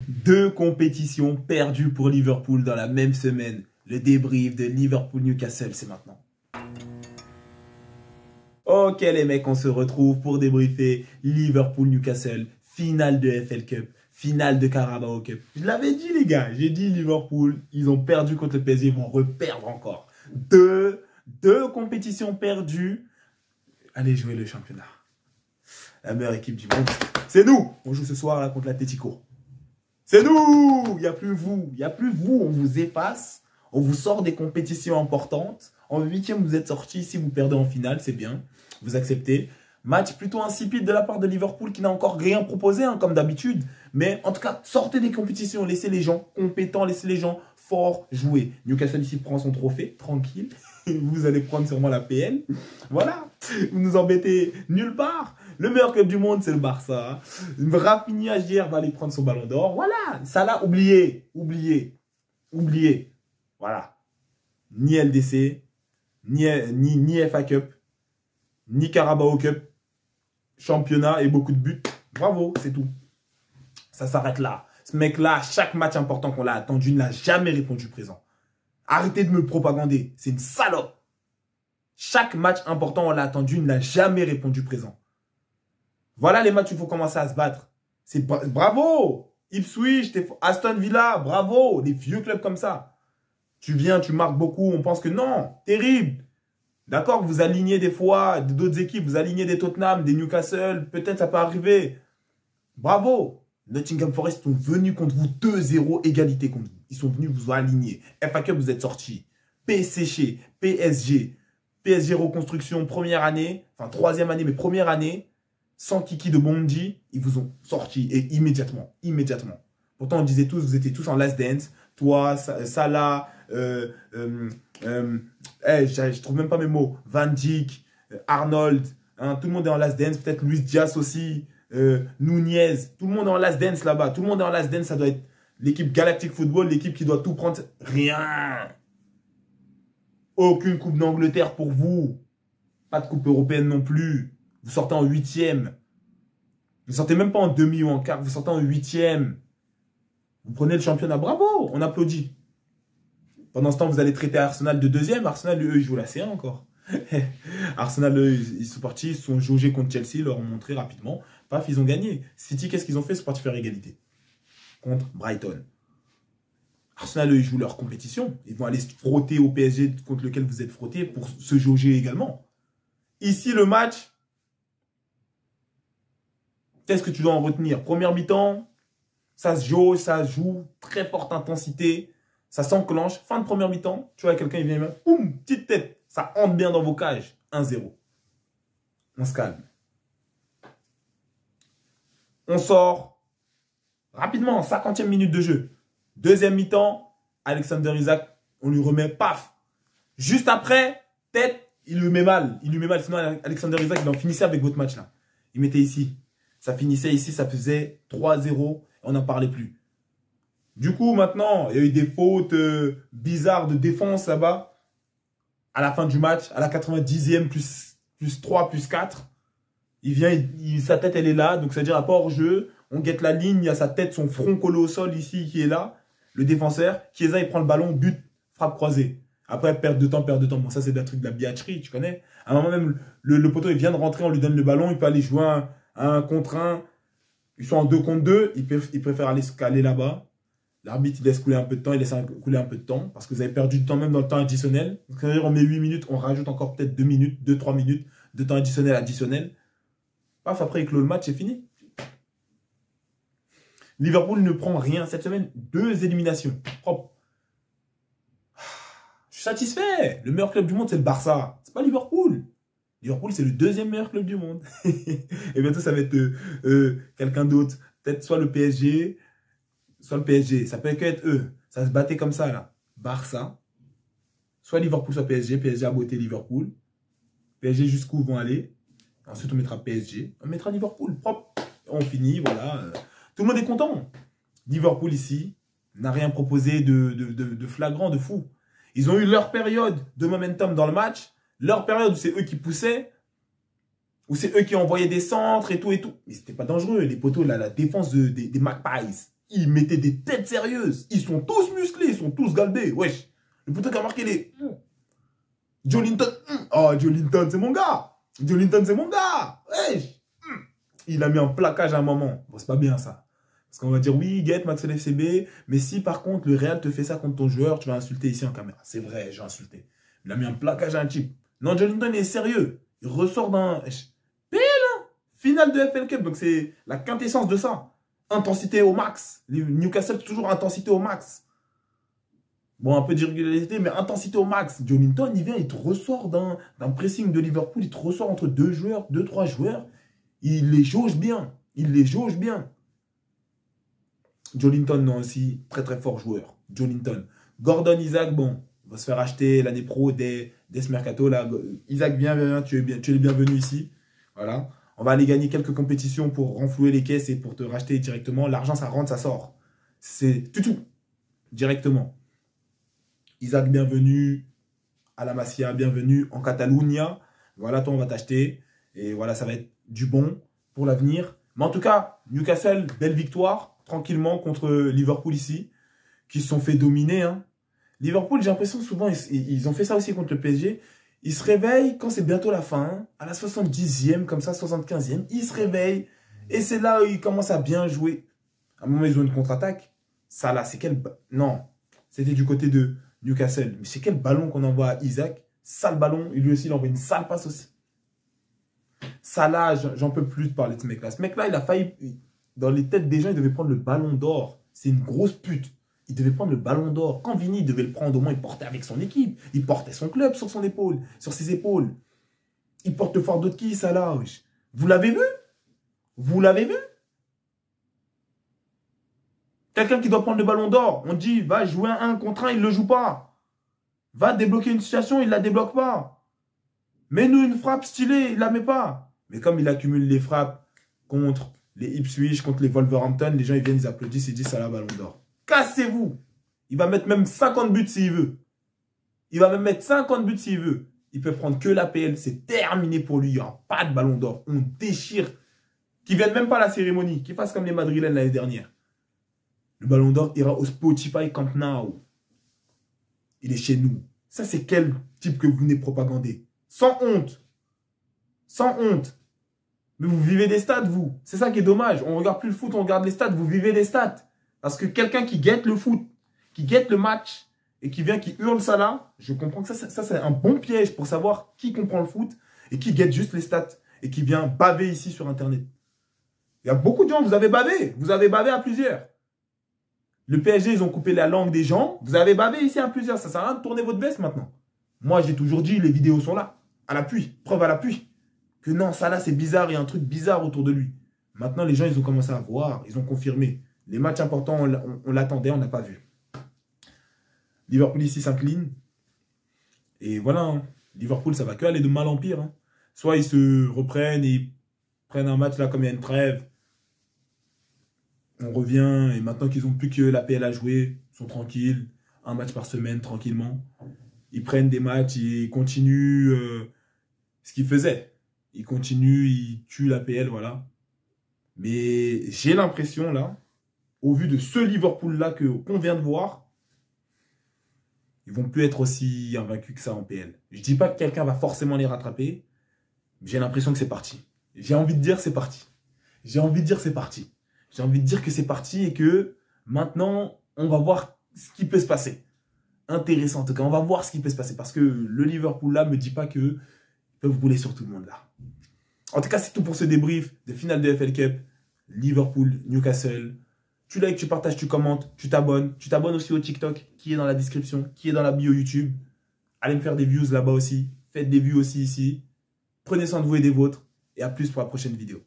Deux compétitions perdues pour Liverpool dans la même semaine. Le débrief de Liverpool-Newcastle, c'est maintenant. Ok les mecs, on se retrouve pour débriefer Liverpool-Newcastle, finale de FL Cup, finale de Carabao Cup. Je l'avais dit les gars, j'ai dit Liverpool, ils ont perdu contre le PSG, ils vont reperdre encore. Deux compétitions perdues. Allez jouer le championnat. La meilleure équipe du monde, c'est nous. On joue ce soir là contre l'Atlético. C'est nous. Il n'y a plus vous. Il n'y a plus vous. On vous efface. On vous sort des compétitions importantes. En huitième, vous êtes sortis. Si vous perdez en finale, c'est bien. Vous acceptez. Match plutôt insipide de la part de Liverpool qui n'a encore rien proposé, hein, comme d'habitude. Mais en tout cas, sortez des compétitions. Laissez les gens compétents, laissez les gens forts jouer. Newcastle ici prend son trophée, tranquille. Vous allez prendre sûrement la PL. Voilà. Vous nous embêtez nulle part. Le meilleur club du monde, c'est le Barça. Rafinha hier va aller prendre son ballon d'or. Voilà. Salah, oubliez. Voilà. Ni LDC, ni FA Cup, ni Carabao Cup. Championnat et beaucoup de buts. Bravo, c'est tout. Ça s'arrête là. Ce mec-là, chaque match important qu'on l'a attendu, ne l'a jamais répondu présent. Arrêtez de me propagander. C'est une salope. Chaque match important, on l'a attendu, ne l'a jamais répondu présent. Voilà les matchs où il faut commencer à se battre. C'est bravo. Ipswich, Aston Villa, bravo. Des vieux clubs comme ça. Tu viens, tu marques beaucoup, on pense que non. Terrible. D'accord, vous alignez des fois d'autres équipes, vous alignez des Tottenham, des Newcastle, peut-être ça peut arriver. Bravo. Nottingham Forest sont venus contre vous 2-0, égalité contre vous. Ils sont venus vous aligner. FA Cup, vous êtes sortis. PSG, reconstruction, première année, enfin troisième année, mais première année, sans Kiki de Bondy, ils vous ont sorti et immédiatement. Pourtant, on disait tous, vous étiez tous en last dance. Toi, Salah, je trouve même pas mes mots. Van Dijk, Arnold, hein, tout le monde est en last dance. Peut-être Luis Diaz aussi, Nunez. Tout le monde est en last dance là-bas. Tout le monde est en last dance. Ça doit être l'équipe Galactic Football, l'équipe qui doit tout prendre. Rien. Aucune coupe d'Angleterre pour vous. Pas de coupe européenne non plus. Vous sortez en huitième. Vous sortez même pas en demi ou en quart. Vous sortez en huitième. Vous prenez le championnat. Bravo. On applaudit. Pendant ce temps, vous allez traiter Arsenal de deuxième. Arsenal, eux, ils jouent la C1 encore. Arsenal, eux, ils sont partis. Ils se sont jaugés contre Chelsea. Ils leur ont montré rapidement. Paf, ils ont gagné. City, qu'est-ce qu'ils ont fait? Ils sont partis faire égalité. Contre Brighton. Arsenal, eux, ils jouent leur compétition. Ils vont aller se frotter au PSG contre lequel vous êtes frottés pour se jauger également. Ici, le match, qu'est-ce que tu dois en retenir? Première mi-temps, ça se jauge, ça se joue, très forte intensité, ça s'enclenche. Fin de première mi-temps, tu vois, quelqu'un, il vient, boum, petite tête, ça entre bien dans vos cages. 1-0. On se calme. On sort rapidement, 50e minute de jeu. Deuxième mi-temps, Alexander Isak, on lui remet, paf. Juste après, tête, il lui met mal. Sinon, Alexander Isak, il en finissait avec votre match là. Il mettait ici. Ça finissait ici, ça faisait 3-0. On n'en parlait plus. Du coup, maintenant, il y a eu des fautes bizarres de défense là-bas. À la fin du match, à la 90e, plus 3, plus 4. Il vient, sa tête, elle est là. Donc, ça veut dire, à pas hors-jeu. On guette la ligne, il y a sa tête, son front collé au sol ici qui est là. Le défenseur. Chiesa, il prend le ballon, but, frappe croisée. Après, perte de temps. Bon, ça, c'est un truc de la biatcherie, tu connais. À un moment même, le poteau, il vient de rentrer, on lui donne le ballon, il peut aller jouer un 1 contre 1. Ils sont en 2 contre 2, ils préfèrent aller se caler là-bas. L'arbitre, il laisse couler un peu de temps, il laisse couler un peu de temps, parce que vous avez perdu du temps même dans le temps additionnel. C'est-à-dire, on met 8 minutes, on rajoute encore peut-être 2 minutes, 2-3 minutes de temps additionnel. Paf, après, il clôt le match, c'est fini. Liverpool ne prend rien cette semaine. 2 éliminations. Propre. Je suis satisfait. Le meilleur club du monde, c'est le Barça. C'est pas Liverpool. Liverpool, c'est le deuxième meilleur club du monde. Et bientôt, ça va être quelqu'un d'autre. Peut-être soit le PSG, soit le PSG. Ça peut être eux. Ça se battait comme ça, là. Barça. Soit Liverpool, soit PSG. PSG a beauté Liverpool. PSG, jusqu'où vont aller. Ensuite, on mettra PSG. On mettra Liverpool. Propre. On finit, voilà. Tout le monde est content. Liverpool, ici, n'a rien proposé de flagrant, de fou. Ils ont eu leur période de momentum dans le match. Leur période où c'est eux qui poussaient. Où c'est eux qui envoyaient des centres et tout et tout. Mais c'était pas dangereux. Les poteaux, là, la défense des Magpies. ils mettaient des têtes sérieuses. Ils sont tous musclés, ils sont tous galbés. Wesh. Le putain qui a marqué les... Joelinton. Oh, Joelinton, c'est mon gars. Joelinton, c'est mon gars. Wesh. Il a mis un plaquage à un moment. Bon, c'est pas bien ça. Parce qu'on va dire, oui, Get, Maxwell FCB, mais si par contre le Real te fait ça contre ton joueur, tu vas insulter ici en caméra. C'est vrai, j'ai insulté. Il a mis un plaquage à un type. Non, Joelinton est sérieux. Il ressort d'un... Finale de FL Cup, donc c'est la quintessence de ça. Intensité au max. Newcastle, toujours intensité au max. Bon, un peu d'irrégularité, mais intensité au max. Joelinton, il vient, il te ressort d'un pressing de Liverpool, il te ressort entre deux joueurs, deux, trois joueurs. Il les jauge bien. Il les jauge bien. Joelinton, non, aussi, très très fort joueur. Joelinton. Gordon, Isaac, bon, on va se faire acheter l'année pro dès ce mercato. Là. Isaac, viens, tu es le bienvenu ici. Voilà. On va aller gagner quelques compétitions pour renflouer les caisses et pour te racheter directement. L'argent, ça rentre, ça sort. C'est tout. Directement. Isaac, bienvenue. À la Masia, bienvenue. En Catalunya. Voilà, toi, on va t'acheter. Et voilà, ça va être du bon pour l'avenir. Mais en tout cas, Newcastle, belle victoire. Tranquillement contre Liverpool ici. Qui se sont fait dominer. Hein. Liverpool, j'ai l'impression souvent, ils ont fait ça aussi contre le PSG. Ils se réveillent quand c'est bientôt la fin, à la 70e, comme ça, 75e. Ils se réveillent et c'est là où ils commencent à bien jouer. À un moment, ils ont une contre-attaque. Ça là, c'est quel... Non, c'était du côté de Newcastle. Mais c'est quel ballon qu'on envoie à Isaac. Sale ballon. Et lui aussi, il envoie une sale passe aussi. Ça là, j'en peux plus de parler de ce mec-là. Ce mec-là, il a failli... Dans les têtes des gens, il devait prendre le ballon d'or. C'est une grosse pute. Il devait prendre le ballon d'or. Quand Vini devait le prendre, au moins, il portait avec son équipe. Il portait son club sur son épaule, sur ses épaules. Il porte le fardeau de qui, ça là, wesh? Vous l'avez vu? Vous l'avez vu? Quelqu'un qui doit prendre le ballon d'or, on dit, va jouer un 1 contre 1, il ne le joue pas. Va débloquer une situation, il ne la débloque pas. Mets-nous une frappe stylée, il ne la met pas. Mais comme il accumule les frappes contre les Ipswich, contre les Wolverhampton, les gens ils viennent, ils applaudissent, ils disent, ça là, ballon d'or. Cassez-vous. Il va mettre même 50 buts s'il veut. Il va même mettre 50 buts s'il veut. Il peut prendre que l'APL. C'est terminé pour lui. Il n'y aura pas de ballon d'or. On déchire. Qu'il ne vienne même pas à la cérémonie. Qu'il fasse comme les Madrilènes l'année dernière. Le ballon d'or ira au Spotify Camp Nou. Il est chez nous. Ça, c'est quel type que vous venez propagander? Sans honte. Sans honte. Mais vous vivez des stats, vous. C'est ça qui est dommage. On ne regarde plus le foot, on regarde les stats. Vous vivez des stats. Parce que quelqu'un qui guette le foot, qui guette le match, et qui vient, qui hurle ça là, je comprends que ça c'est un bon piège pour savoir qui comprend le foot, et qui guette juste les stats, et qui vient baver ici sur Internet. Il y a beaucoup de gens, vous avez bavé à plusieurs. Le PSG, ils ont coupé la langue des gens, vous avez bavé ici à plusieurs, ça sert à rien de tourner votre veste maintenant. Moi, j'ai toujours dit, les vidéos sont là, à l'appui, preuve à l'appui, que non, ça là c'est bizarre, il y a un truc bizarre autour de lui. Maintenant, les gens, ils ont commencé à voir, ils ont confirmé. Les matchs importants, on l'attendait, on n'a pas vu. Liverpool ici s'incline. Et voilà, hein. Liverpool, ça va que aller de mal en pire. Hein. Soit ils se reprennent et ils prennent un match là comme il y a une trêve. On revient et maintenant qu'ils n'ont plus que l'APL à jouer, ils sont tranquilles. Un match par semaine, tranquillement. Ils prennent des matchs, ils continuent ce qu'ils faisaient. Ils continuent, ils tuent l'APL, voilà. Mais j'ai l'impression là, au vu de ce Liverpool-là qu'on vient de voir, ils vont plus être aussi invaincus que ça en PL. Je dis pas que quelqu'un va forcément les rattraper, mais j'ai l'impression que c'est parti. J'ai envie de dire c'est parti. J'ai envie de dire c'est parti. J'ai envie de dire que c'est parti et que maintenant, on va voir ce qui peut se passer. Intéressant en tout cas, on va voir ce qui peut se passer parce que le Liverpool-là me dit pas qu'ils peuvent rouler sur tout le monde là. En tout cas, c'est tout pour ce débrief de finale de FL Cup. Liverpool, Newcastle. Tu likes, tu partages, tu commentes, tu t'abonnes. Tu t'abonnes aussi au TikTok qui est dans la description, qui est dans la bio YouTube. Allez me faire des views là-bas aussi. Faites des vues aussi ici. Prenez soin de vous et des vôtres. Et à plus pour la prochaine vidéo.